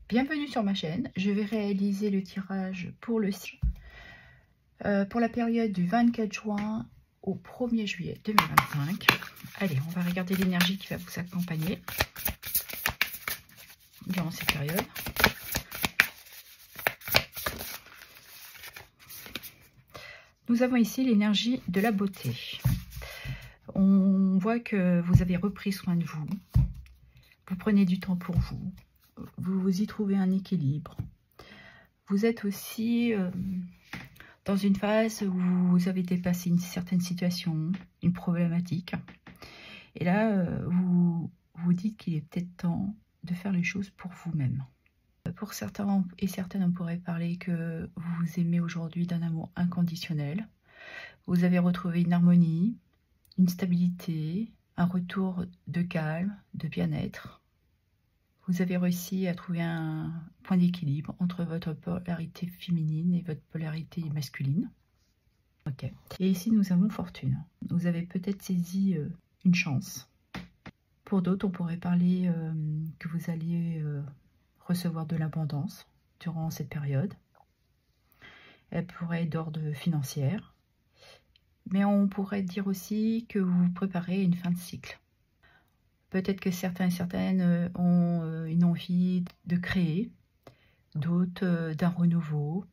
Bienvenue sur ma chaîne. Je vais réaliser le tirage pour pour la période du 24 juin au 1er juillet 2025. Allez, on va regarder l'énergie qui va vous accompagner durant cette période. Nous avons ici l'énergie de la beauté. On voit que vous avez repris soin de vous. Vous prenez du temps pour vous. Vous y trouvez un équilibre. Vous êtes aussi dans une phase où vous avez dépassé une certaine situation, une problématique. Et là, vous vous dites qu'il est peut-être temps de faire les choses pour vous-même. Pour certains et certaines, on pourrait parler que vous vous aimez aujourd'hui d'un amour inconditionnel. Vous avez retrouvé une harmonie, une stabilité, un retour de calme, de bien-être. Vous avez réussi à trouver un point d'équilibre entre votre polarité féminine et votre polarité masculine. Ok. Et ici, nous avons fortune. Vous avez peut-être saisi une chance. Pour d'autres, on pourrait parler que vous alliez recevoir de l'abondance durant cette période. Elle pourrait être d'ordre financier. Mais on pourrait dire aussi que vous préparez une fin de cycle. Peut-être que certains et certaines ont une envie de créer, d'autres d'un renouveau.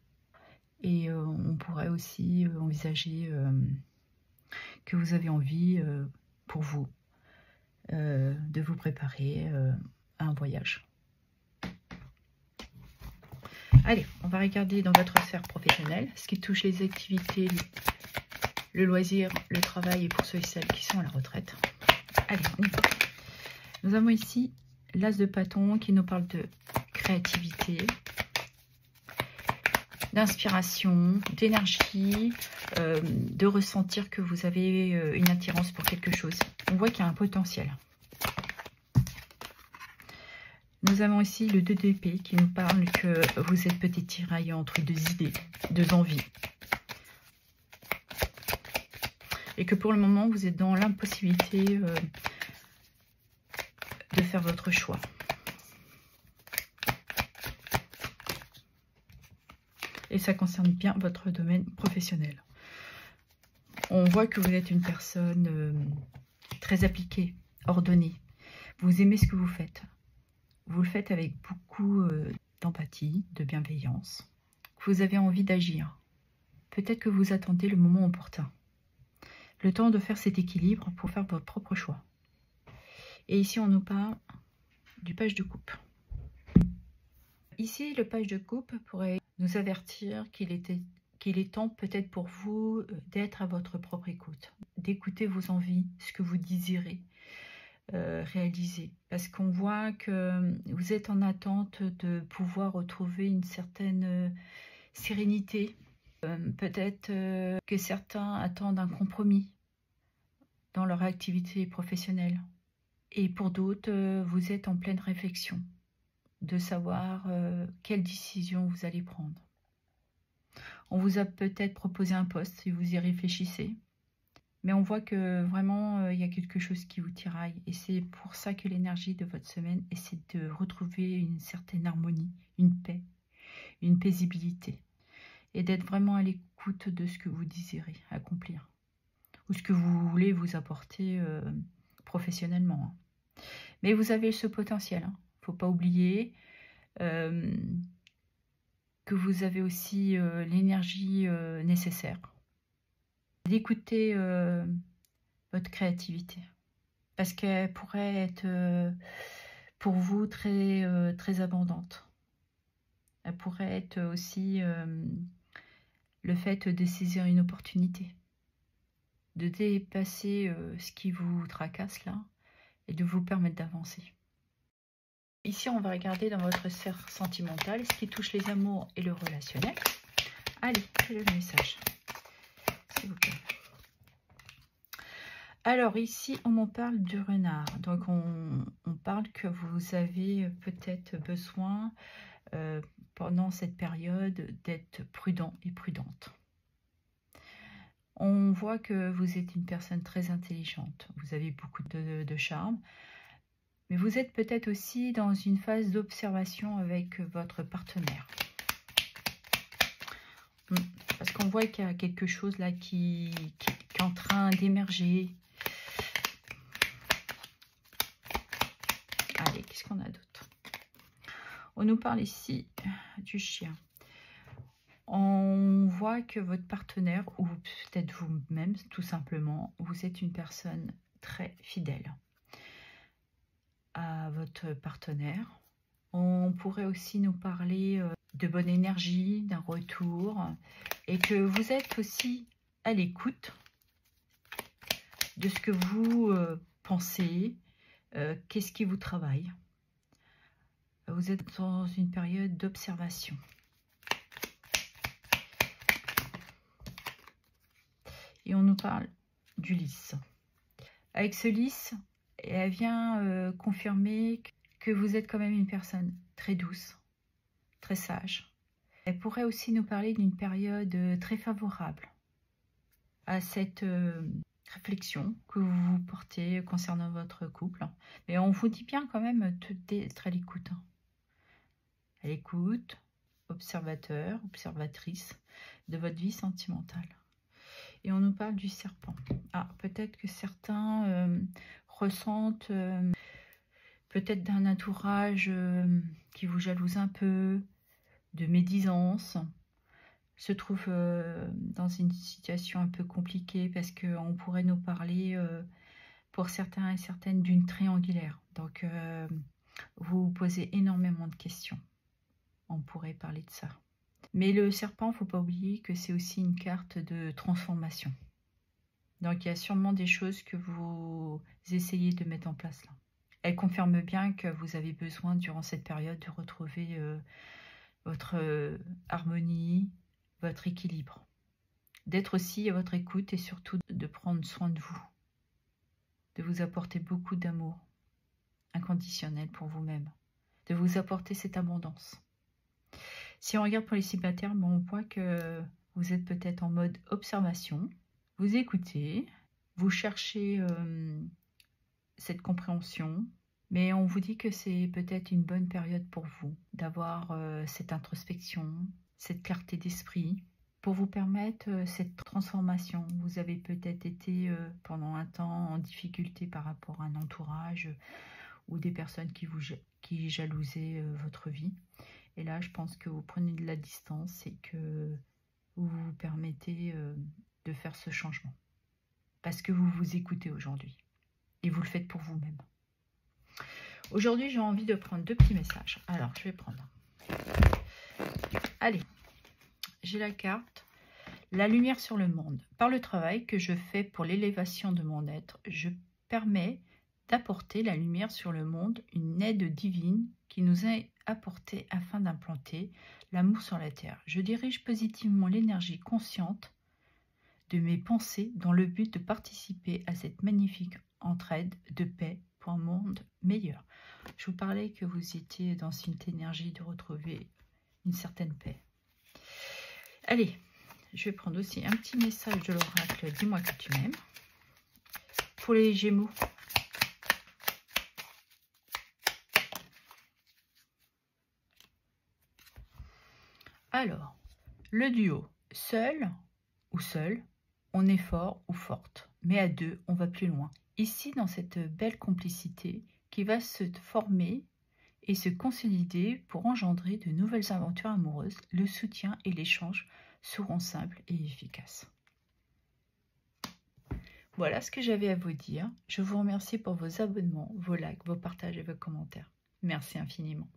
Et on pourrait aussi envisager que vous avez envie pour vous de vous préparer à un voyage. Allez, on va regarder dans votre sphère professionnelle ce qui touche les activités, le loisir, le travail et pour ceux et celles qui sont à la retraite. Allez, on y va. Nous avons ici l'as de bâton qui nous parle de créativité, d'inspiration, d'énergie, de ressentir que vous avez une attirance pour quelque chose. On voit qu'il y a un potentiel. Nous avons ici le 2 d'épée qui nous parle que vous êtes peut-être tiraillé entre deux idées, deux envies. Et que pour le moment, vous êtes dans l'impossibilité de faire votre choix. Et ça concerne bien votre domaine professionnel. On voit que vous êtes une personne très appliquée, ordonnée. Vous aimez ce que vous faites. Vous le faites avec beaucoup d'empathie, de bienveillance. Vous avez envie d'agir. Peut-être que vous attendez le moment opportun. Le temps de faire cet équilibre pour faire votre propre choix. Et ici, on nous parle du page de coupe. Ici, le page de coupe pourrait nous avertir qu'il est temps peut-être pour vous d'être à votre propre écoute, d'écouter vos envies, ce que vous désirez réaliser. Parce qu'on voit que vous êtes en attente de pouvoir retrouver une certaine sérénité. Peut-être que certains attendent un compromis dans leur activité professionnelle. Et pour d'autres, vous êtes en pleine réflexion de savoir quelle décision vous allez prendre. On vous a peut-être proposé un poste si vous y réfléchissez. Mais on voit que vraiment, il y a quelque chose qui vous tiraille. Et c'est pour ça que l'énergie de votre semaine, c'est de retrouver une certaine harmonie, une paix, une paisibilité. Et d'être vraiment à l'écoute de ce que vous désirez accomplir. Ou ce que vous voulez vous apporter professionnellement. Mais vous avez ce potentiel. Il ne faut pas oublier que vous avez aussi l'énergie nécessaire. D'écouter votre créativité. Parce qu'elle pourrait être pour vous très abondante. Elle pourrait être aussi le fait de saisir une opportunité. De dépasser ce qui vous tracasse là. Et de vous permettre d'avancer. Ici, on va regarder dans votre sphère sentimentale ce qui touche les amours et le relationnel. Allez, quel est le message, s'il vous plaît. Alors ici, on m'en parle du renard. Donc, on parle que vous avez peut-être besoin, pendant cette période, d'être prudent et prudente. On voit que vous êtes une personne très intelligente. Vous avez beaucoup de charme. Mais vous êtes peut-être aussi dans une phase d'observation avec votre partenaire. Parce qu'on voit qu'il y a quelque chose là qui est en train d'émerger. Allez, qu'est-ce qu'on a d'autre? On nous parle ici du chien. On voit que votre partenaire, ou peut-être vous-même, tout simplement, vous êtes une personne très fidèle à votre partenaire. On pourrait aussi nous parler de bonne énergie, d'un retour, et que vous êtes aussi à l'écoute de ce que vous pensez, qu'est-ce qui vous travaille. Vous êtes dans une période d'observation. Et on nous parle du lys. Avec ce lys, elle vient confirmer que vous êtes quand même une personne très douce, très sage. Elle pourrait aussi nous parler d'une période très favorable à cette réflexion que vous portez concernant votre couple. Mais on vous dit bien quand même d'être à l'écoute. À l'écoute, observateur, observatrice de votre vie sentimentale. Et on nous parle du serpent. Ah, peut-être que certains ressentent peut-être d'un entourage qui vous jalouse un peu, de médisance, se trouve dans une situation un peu compliquée parce qu'on pourrait nous parler pour certains et certaines d'une triangulaire. Donc vous posez énormément de questions. On pourrait parler de ça. Mais le serpent, il ne faut pas oublier que c'est aussi une carte de transformation. Donc il y a sûrement des choses que vous essayez de mettre en place là. Elle confirme bien que vous avez besoin durant cette période de retrouver votre harmonie, votre équilibre. D'être aussi à votre écoute et surtout de prendre soin de vous. De vous apporter beaucoup d'amour inconditionnel pour vous-même. De vous apporter cette abondance. Si on regarde pour les célibataires, on voit que vous êtes peut-être en mode observation. Vous écoutez, vous cherchez cette compréhension. Mais on vous dit que c'est peut-être une bonne période pour vous d'avoir cette introspection, cette clarté d'esprit pour vous permettre cette transformation. Vous avez peut-être été pendant un temps en difficulté par rapport à un entourage ou des personnes qui jalousaient votre vie. Et là, je pense que vous prenez de la distance et que vous vous permettez de faire ce changement. Parce que vous vous écoutez aujourd'hui. Et vous le faites pour vous-même. Aujourd'hui, j'ai envie de prendre 2 petits messages. Alors, je vais prendre. Allez, j'ai la carte. La lumière sur le monde. Par le travail que je fais pour l'élévation de mon être, je permets d'apporter la lumière sur le monde, une aide divine qui nous est apportée afin d'implanter l'amour sur la terre. Je dirige positivement l'énergie consciente de mes pensées dans le but de participer à cette magnifique entraide de paix pour un monde meilleur. Je vous parlais que vous étiez dans cette énergie de retrouver une certaine paix. Allez, je vais prendre aussi un petit message de l'oracle. Dis-moi que tu m'aimes. Pour les Gémeaux. Alors, le duo, seul ou seul, on est fort ou forte. Mais à deux, on va plus loin. Ici, dans cette belle complicité qui va se former et se consolider pour engendrer de nouvelles aventures amoureuses, le soutien et l'échange seront simples et efficaces. Voilà ce que j'avais à vous dire. Je vous remercie pour vos abonnements, vos likes, vos partages et vos commentaires. Merci infiniment.